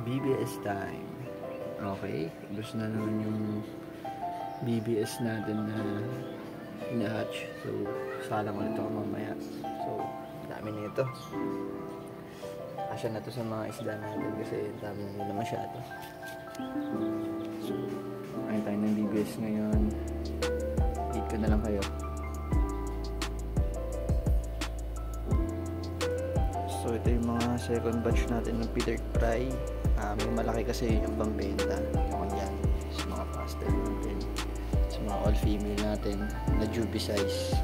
BBS time. Okay, gusto na naman yung BBS natin na ina-hatch. So, salang ulit ako mamaya. So, dami na ito. Kasya na to sa mga isda natin kasi dami na nila masyado. So, ayun tayo ng BBS ngayon. Eat ko na lang kayo. So, ito yung mga second batch natin ng Peter Fry. May malaki kasi yung pambenta. Yung yan, sa mga pastel natin. Sa mga all-female natin na Juby size.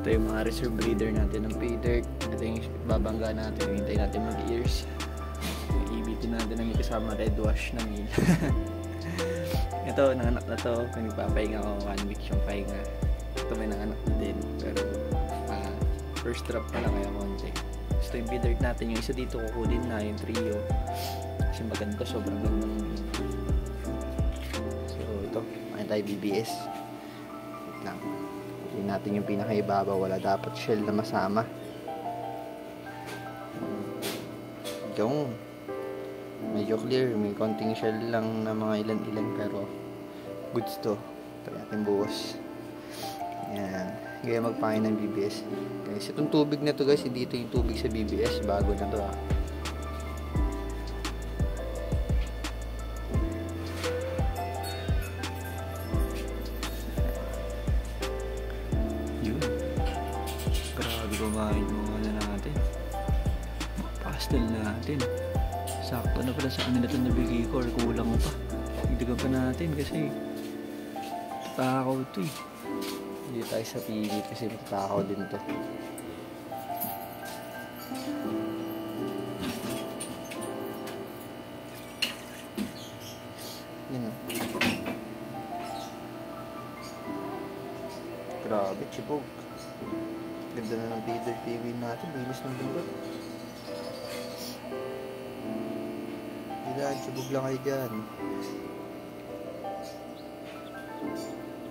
Ito yung mga reserve breeder natin ng Peter. Ito yung babangga natin. Hintay natin mag-ears. Yung EBT natin na may kasama red wash na meal. Ito, nanganak na to. Pinagpapahinga ko 1 week yung pahinga. Ito may nanganak na din. Pero first drop pa lang kaya konti. Gusto yung feeder natin. Yung isa dito kukunin na yung trio. Kasi maganda. Sobrang ganda ng video. So ito. Ayun tayo BBS. Wait lang. Hindi natin yung pinakaibabaw. Wala dapat shell na masama. Yung medyo clear. May konting shell lang na mga ilan-ilan. Pero goods to. Try natin buwas. Ayan. Kaya magpain ng BBS. Guys, itong tubig na to guys, hindi ito yung tubig sa BBS. Bago na to Yun. Grabe kumain mga ano natin. Mga pastel natin. Sakto na pala sa kanila ito nabigay ko or kulang pa. Higdagan pa natin kasi tatakaw ito eh. Hindi tayo sa PB kasi matatakaw din to. Yan o. Grabe, chibog. Ganda na ng feeder PB natin. Bilis ng bilot. Ilan, chibog lang kayo dyan.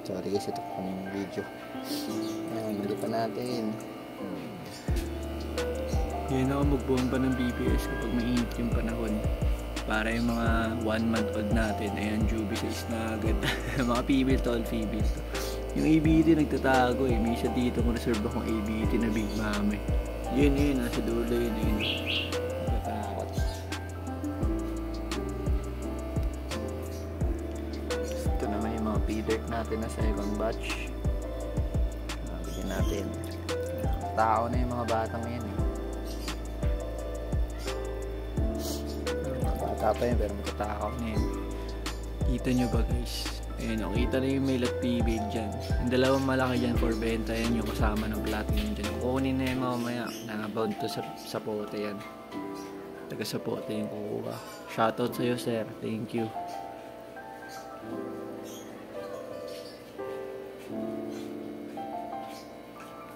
Sorry guys, ito pang video. Ayan, mali pa natin. Yan ako magbuhan pa ng BBS kapag mainit yung panahon. Para yung mga 1 month old natin, ayan, Juby size na agad. Mga female to all female to. Yung ABT nagtatago eh. May isa dito kung reserve akong ABT na Big Mama eh. Yun, nasa dulo yun. Nagtatakot. Ito naman yung mga feeder natin na second batch. Bigyan natin. Tao na yung mga batang yan eh. Mga bata pa yun pero magtatakaw na yun. Kita nyo ba guys? Ayun, kita na yung male at female dyan. Yung dalawang malaki dyan for benta yan yung kasama ng platinum dyan. Kukunin na yung mamaya. Nakabound to sa pote yan. Taga sa pote yung kukuha. Shoutout sa'yo sir. Thank you.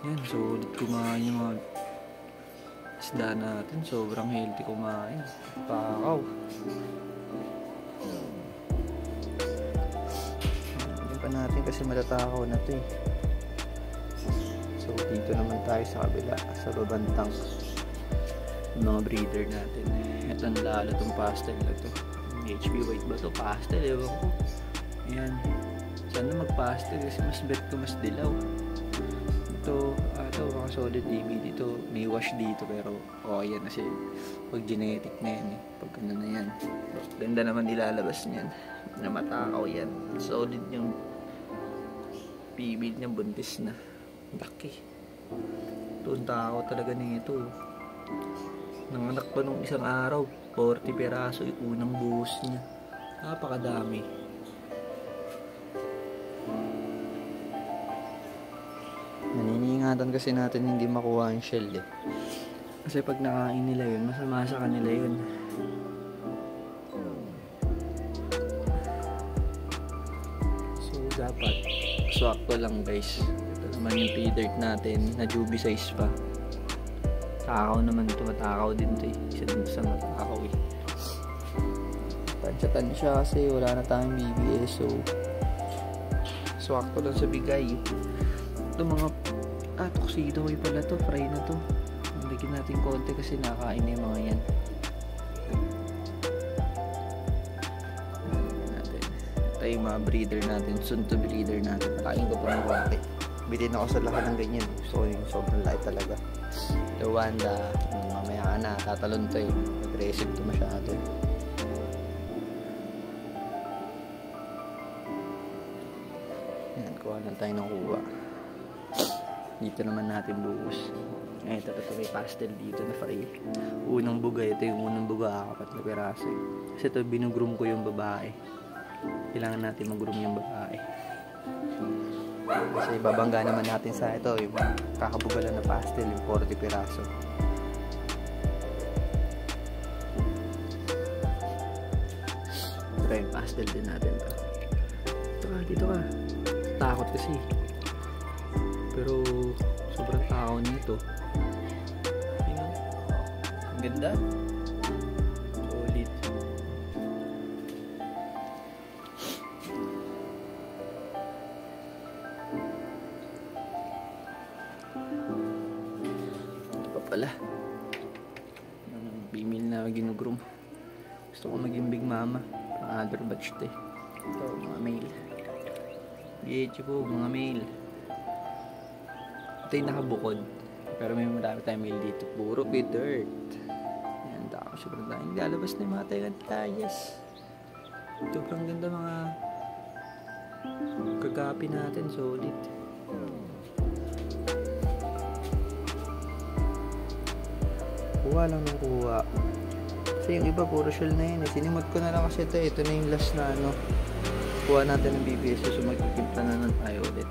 Yan, solid kumain yung mga isda natin. Sobrang healthy kumain. Pakaw. Hindi pa natin kasi matatakaw na to eh. So dito naman tayo sa kabila. Sa babantang mga breeder natin. Ito ang lalo itong pastel na to. HB white ba to? Pastel, ewan ko. Ayan. Sana mag-pastel kasi mas bet ko mas dilaw. Ito mga solid AB dito. May wash dito pero yan kasi pag genetic na yan eh. Pag ano na yan. Ganda naman nilalabas niyan. Na matakaw yan. Solid yung PB niya, buntis na. Laki. Ito ang takaw talaga nito. Nanganak pa nung isang araw. 40 peraso yung unang buhos niya. Napakadami. Naniniingatan kasi natin hindi makuha ang shell eh. Kasi pag nakain nila yun, masama sa kanila yun. So dapat swakto lang guys. Ito naman yung feeder natin na Juby size pa. Takaw naman ito, matakaw din ito eh. Isa din sa matakaw eh. Pansyatan siya kasi wala na tayong BBS. So swakto lang sa bigay. Ito mga tuxedo pala to, fry na to. Lagyan natin konti kasi nakain na yung mga yan. Ito yung mga breeder natin, soon to breeder natin. Malaking ko pa ng konti. Bilhin ako sa laki ng ganyan. So yung sobrang light talaga. The Wanda, mamaya ka na, tatalon to eh. Aggressive to masyado. Yan, kuha lang tayo ng kuha. Dito naman natin buhos. Ito may pastel dito na fry. Unang buga, ito yung unang buga, 4 na piraso. Kasi ito, binugroom ko yung babae. Kailangan natin mag-groom yung babae. Kasi babangga naman natin sa ito, yung kakabugalan na pastel, yung 40 piraso. Ito yung pastel din natin to. Dito ka. Takot kasi. Pero sobrang tao nito. Ang ganda. Solid. Ito pa pala. Female na ginugroom. Gusto ko maging big mama. Other batch ito eh. Ito mga male. Yechi po mga male. Ito yung nakabukod. Pero may marami tayong mail dito. Puro pit dirt. Yan, dako sobrang dahil. Lalabas na yung mga tayas. Sobrang ganda mga kagapi natin. Solid. Kuha lang ng kuha. Kasi yung iba puro shell na yun. Sinimot ko na lang kasi ito. Ito na yung last na ano. Kuha natin ng BBS. So magkikipta na lang tayo ulit.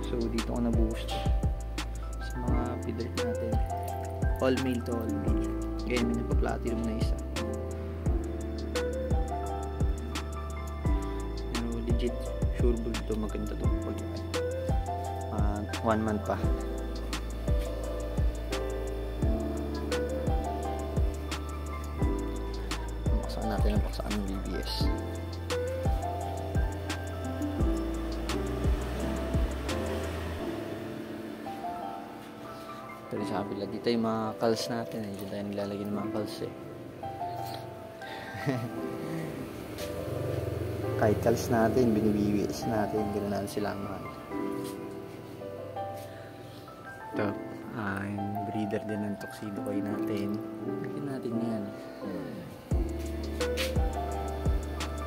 So dito ko na-boost mga feeder natin. All male to all male. Ngayon may nagpa-platinum na isa. Pero legit sure bull to, maganda to pag 1 month pa. Paksakan natin ang paksakan ng BBS. Ito rin sa kabila. Dito yung mga calls natin. Dito tayo nilalagay ng mga calls eh. Kahit calls natin, binibiwis natin. Ganoon natin sila mahal. Ito. Yung breeder din ng tuxedo koy natin. Bigyan natin yan.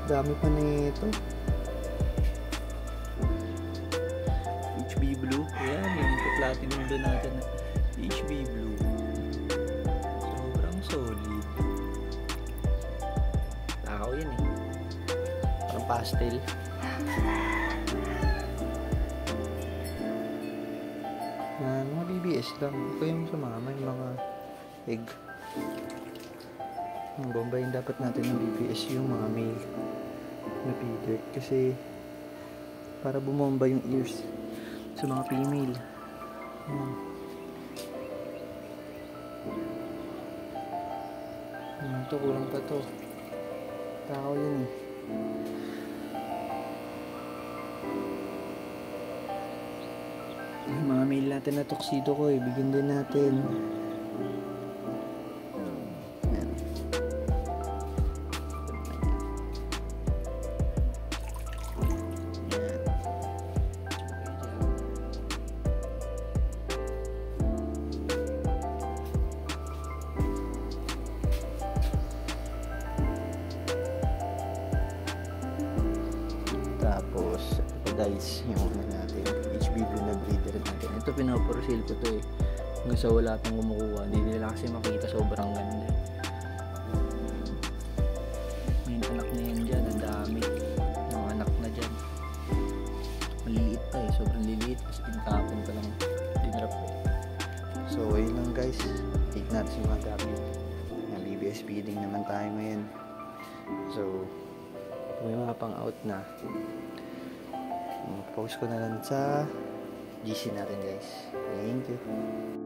Dami pa na ito. HB Blue. Ayan, yung platinum doon natin. HB Blue. Sobrang solid. Takaw yan eh. Parang pastel. Mga BBS lang. Ito yung sumama yung mga egg. Ang bomba yung dapat natin ng BBS yung mga male na feeder. Kasi para bumomba yung ears sa mga female. Ito, kulang pa to. Tao yun eh. Mga mail natin na tuxedo ko eh. Bigyan din natin. Yan. Tapos, ito guys, yung ano natin, HB Blue na breeder natin. Ito pinaporsil ko to eh. Hanggang sa wala pang kumukuha. Hindi nila kasi makita, sobrang ganda. May anak na yan dyan, ang dami. Mga anak na dyan. Maliliit pa eh, sobrang liliit. Kasi tinatapon pa lang, dinrap ko. So, ayun lang guys. Take natin si mga gamit. Yung BBS feeding naman tayo ngayon. So, may mga pang out na. Post ko na lang sa GC natin guys. Thank you.